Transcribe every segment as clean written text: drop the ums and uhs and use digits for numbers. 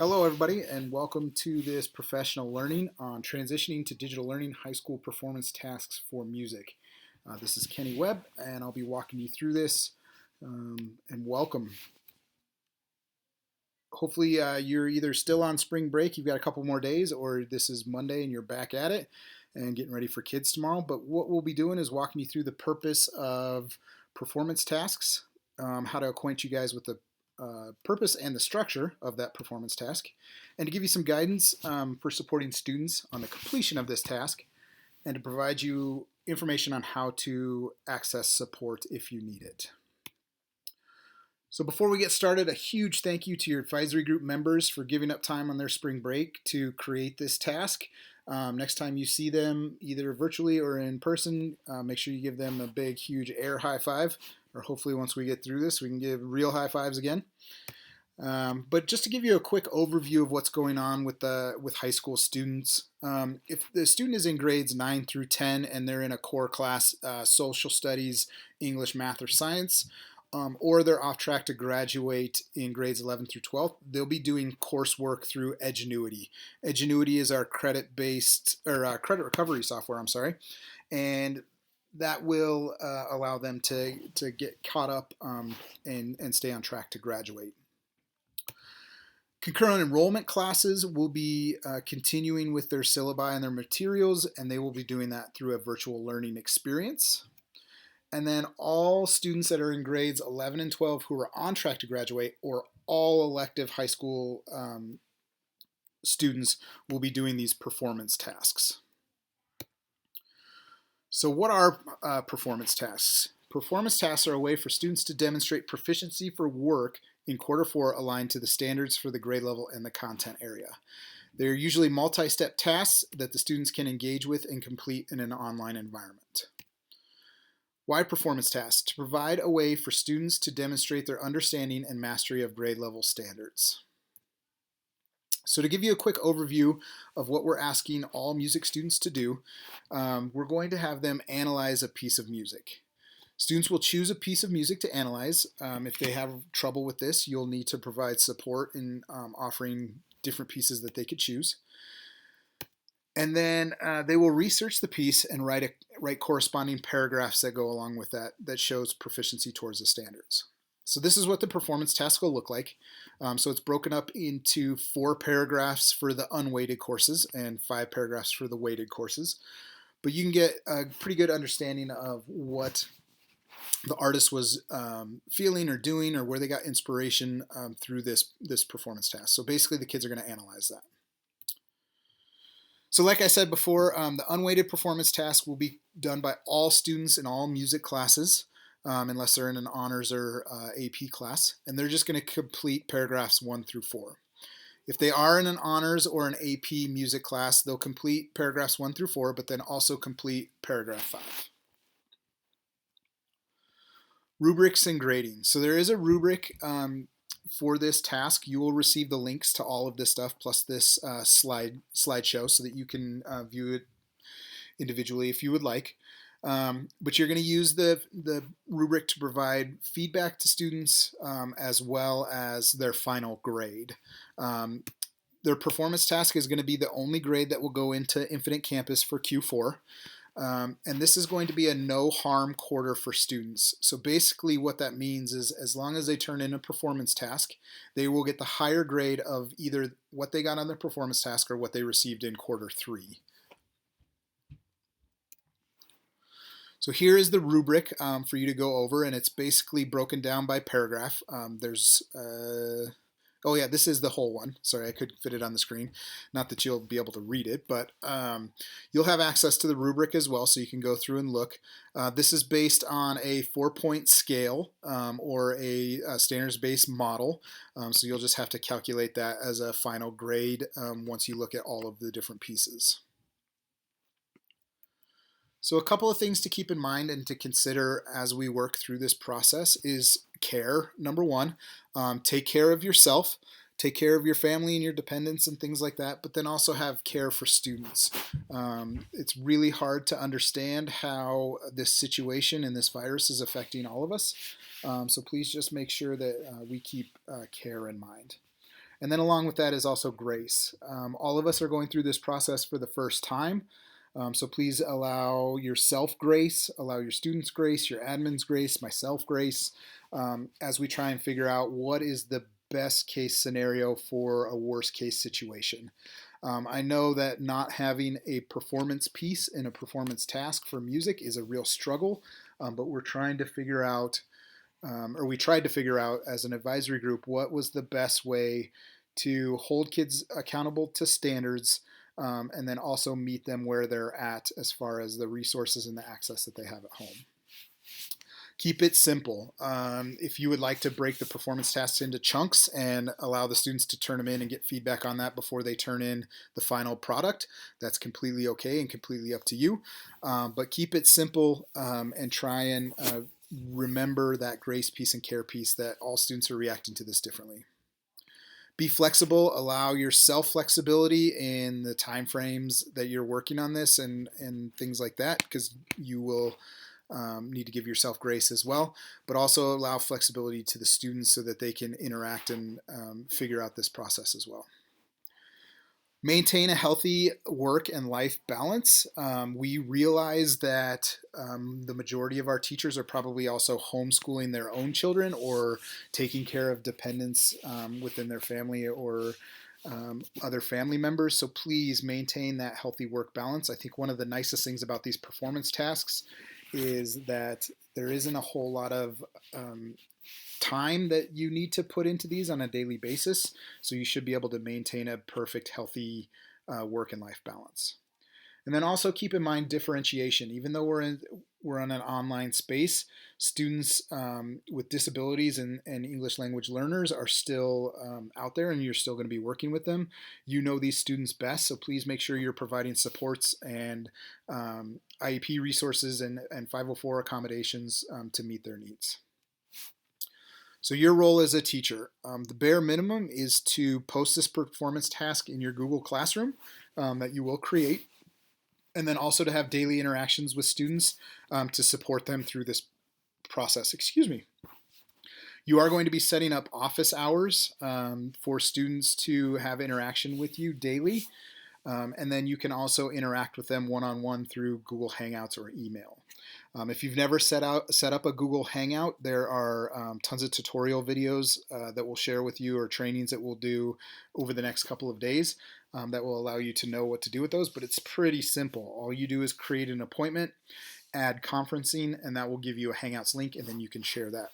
Hello, everybody, and welcome to this professional learning on transitioning to digital learning high school performance tasks for music. This is Kenny Webb, and I'll be walking you through this. And welcome. Hopefully, you're either still on spring break, you've got a couple more days, or this is Monday and you're back at it and getting ready for kids tomorrow. But what we'll be doing is walking you through the purpose of performance tasks, how to acquaint you guys with the purpose and the structure of that performance task, and to give you some guidance for supporting students on the completion of this task, and to provide you information on how to access support if you need it. So before we get started, a huge thank you to your advisory group members for giving up time on their spring break to create this task. Next time you see them, either virtually or in person, make sure you give them a big, huge air high five, or hopefully once we get through this, we can give real high fives again. But just to give you a quick overview of what's going on with high school students, if the student is in grades 9 through 10 and they're in a core class, social studies, English, math, or science, or they're off track to graduate in grades 11 through 12, they'll be doing coursework through Edgenuity. Edgenuity is our credit-based or credit recovery software. And that will allow them to get caught up and stay on track to graduate. Concurrent enrollment classes will be continuing with their syllabi and their materials, and they will be doing that through a virtual learning experience. And then all students that are in grades 11 and 12 who are on track to graduate, or all elective high school students, will be doing these performance tasks. So what are performance tasks? Performance tasks are a way for students to demonstrate proficiency for work in quarter 4 aligned to the standards for the grade level and the content area. They're usually multi-step tasks that the students can engage with and complete in an online environment. Why performance tasks? To provide a way for students to demonstrate their understanding and mastery of grade level standards. So to give you a quick overview of what we're asking all music students to do, we're going to have them analyze a piece of music. Students will choose a piece of music to analyze. If they have trouble with this, you'll need to provide support in offering different pieces that they could choose. And then they will research the piece and write corresponding paragraphs that go along with that shows proficiency towards the standards. So this is what the performance task will look like. So it's broken up into 4 paragraphs for the unweighted courses and 5 paragraphs for the weighted courses. But you can get a pretty good understanding of what the artist was feeling or doing, or where they got inspiration through this performance task. So basically the kids are going to analyze that. So like I said before, the unweighted performance task will be done by all students in all music classes, unless they're in an honors or AP class, and they're just going to complete paragraphs 1 through 4. If they are in an honors or an AP music class, they'll complete paragraphs 1 through 4, but then also complete paragraph 5. Rubrics and grading. So there is a rubric for this task. You will receive the links to all of this stuff plus this slideshow so that you can view it individually if you would like. But you're going to use the rubric to provide feedback to students as well as their final grade. Their performance task is going to be the only grade that will go into Infinite Campus for Q4. And this is going to be a no harm quarter for students. So basically what that means is as long as they turn in a performance task, they will get the higher grade of either what they got on their performance task or what they received in quarter 3. So here is the rubric for you to go over, and it's basically broken down by paragraph. Oh yeah, this is the whole one. Sorry, I couldn't fit it on the screen. Not that you'll be able to read it, but you'll have access to the rubric as well, so you can go through and look. This is based on a 4-point scale or a standards-based model, so you'll just have to calculate that as a final grade once you look at all of the different pieces. So a couple of things to keep in mind and to consider as we work through this process is care. Number one, take care of yourself, take care of your family and your dependents and things like that, but then also have care for students. It's really hard to understand how this situation and this virus is affecting all of us. So please just make sure that we keep care in mind. And then along with that is also grace. All of us are going through this process for the first time. So please allow yourself grace, allow your students grace, your admins grace, myself grace, as we try and figure out what is the best case scenario for a worst case situation. I know that not having a performance piece in a performance task for music is a real struggle, but we're trying to figure out, or we tried to figure out as an advisory group, what was the best way to hold kids accountable to standards, and then also meet them where they're at as far as the resources and the access that they have at home. Keep it simple. If you would like to break the performance tasks into chunks and allow the students to turn them in and get feedback on that before they turn in the final product, that's completely okay and completely up to you. But keep it simple, and try and remember that grace piece and care piece, that all students are reacting to this differently. Be flexible, allow yourself flexibility in the time frames that you're working on this, and things like that, because you will need to give yourself grace as well, but also allow flexibility to the students so that they can interact and figure out this process as well. Maintain a healthy work and life balance. We realize that the majority of our teachers are probably also homeschooling their own children or taking care of dependents within their family or other family members. So please maintain that healthy work balance. I think one of the nicest things about these performance tasks is that there isn't a whole lot of time that you need to put into these on a daily basis. So you should be able to maintain a perfect, healthy work and life balance. And then also keep in mind differentiation. Even though we're in an online space, students with disabilities and English language learners are still out there, and you're still going to be working with them. You know these students best, so please make sure you're providing supports and IEP resources and 504 accommodations to meet their needs. So your role as a teacher, the bare minimum is to post this performance task in your Google Classroom that you will create, and then also to have daily interactions with students to support them through this process. Excuse me. You are going to be setting up office hours for students to have interaction with you daily, and then you can also interact with them one-on-one through Google Hangouts or email. If you've never set up a Google Hangout, there are tons of tutorial videos that we'll share with you, or trainings that we'll do over the next couple of days that will allow you to know what to do with those. But it's pretty simple. All you do is create an appointment, add conferencing, and that will give you a Hangouts link, and then you can share that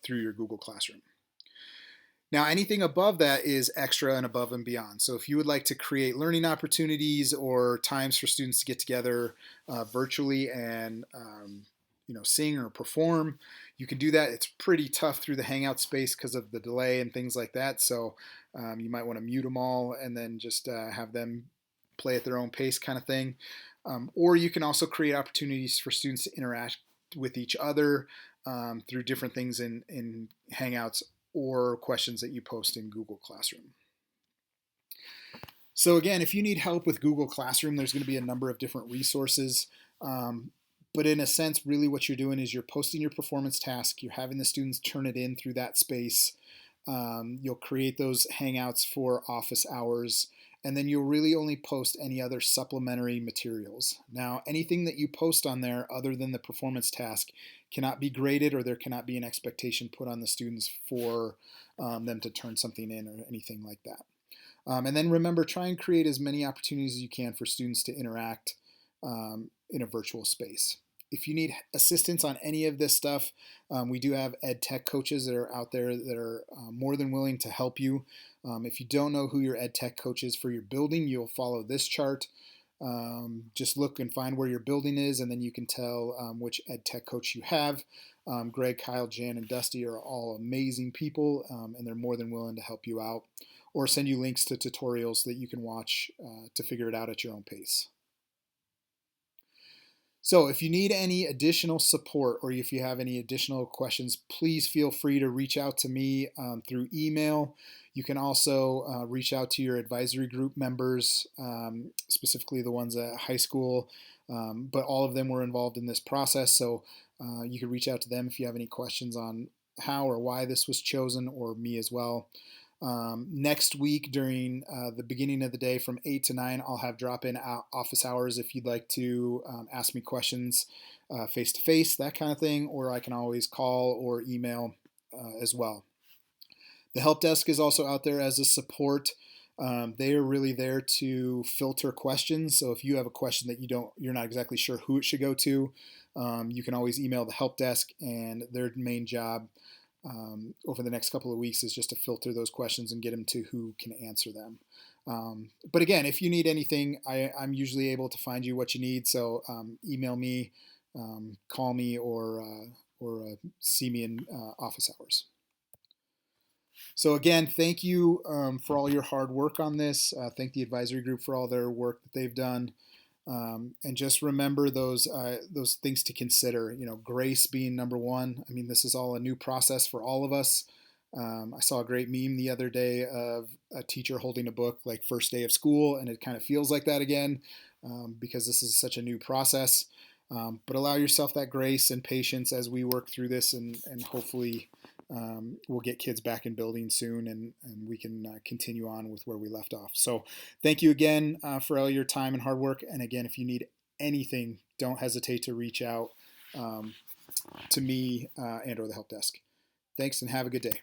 through your Google Classroom. Now, anything above that is extra and above and beyond. So if you would like to create learning opportunities or times for students to get together virtually and sing or perform, you can do that. It's pretty tough through the Hangout space because of the delay and things like that. So you might want to mute them all and then just have them play at their own pace, kind of thing. Or you can also create opportunities for students to interact with each other through different things in Hangouts or questions that you post in Google Classroom. So again, if you need help with Google Classroom, there's going to be a number of different resources. But in a sense, really what you're doing is you're posting your performance task, you're having the students turn it in through that space. You'll create those Hangouts for office hours, and then you'll really only post any other supplementary materials. Now, anything that you post on there other than the performance task cannot be graded, or there cannot be an expectation put on the students for them to turn something in or anything like that. And then remember, try and create as many opportunities as you can for students to interact in a virtual space. If you need assistance on any of this stuff, we do have ed tech coaches that are out there that are more than willing to help you. If you don't know who your ed tech coach is for your building, you'll follow this chart. Just look and find where your building is, and then you can tell which ed tech coach you have. Greg, Kyle, Jan, and Dusty are all amazing people, and they're more than willing to help you out or send you links to tutorials that you can watch to figure it out at your own pace. So if you need any additional support, or if you have any additional questions, please feel free to reach out to me through email. You can also reach out to your advisory group members, specifically the ones at high school, but all of them were involved in this process. So you can reach out to them if you have any questions on how or why this was chosen, or me as well. Next week during the beginning of the day from 8 to 9, I'll have drop-in office hours if you'd like to ask me questions face to face, that kind of thing, or I can always call or email as well. The help desk is also out there as a support. They are really there to filter questions. So if you have a question that you're not exactly sure who it should go to, you can always email the help desk, and their main job over the next couple of weeks is just to filter those questions and get them to who can answer them. But again, if you need anything, I'm usually able to find you what you need. So email me, call me, or see me in office hours. So again, thank you for all your hard work on this. Thank the advisory group for all their work that they've done. And just remember those things to consider. You know, grace being number one. I mean, this is all a new process for all of us. I saw a great meme the other day of a teacher holding a book like first day of school, and it kind of feels like that again because this is such a new process. But allow yourself that grace and patience as we work through this, and hopefully we'll get kids back in building soon, and we can continue on with where we left off. So thank you again for all your time and hard work. And again, if you need anything, don't hesitate to reach out to me and or the help desk. Thanks, and have a good day.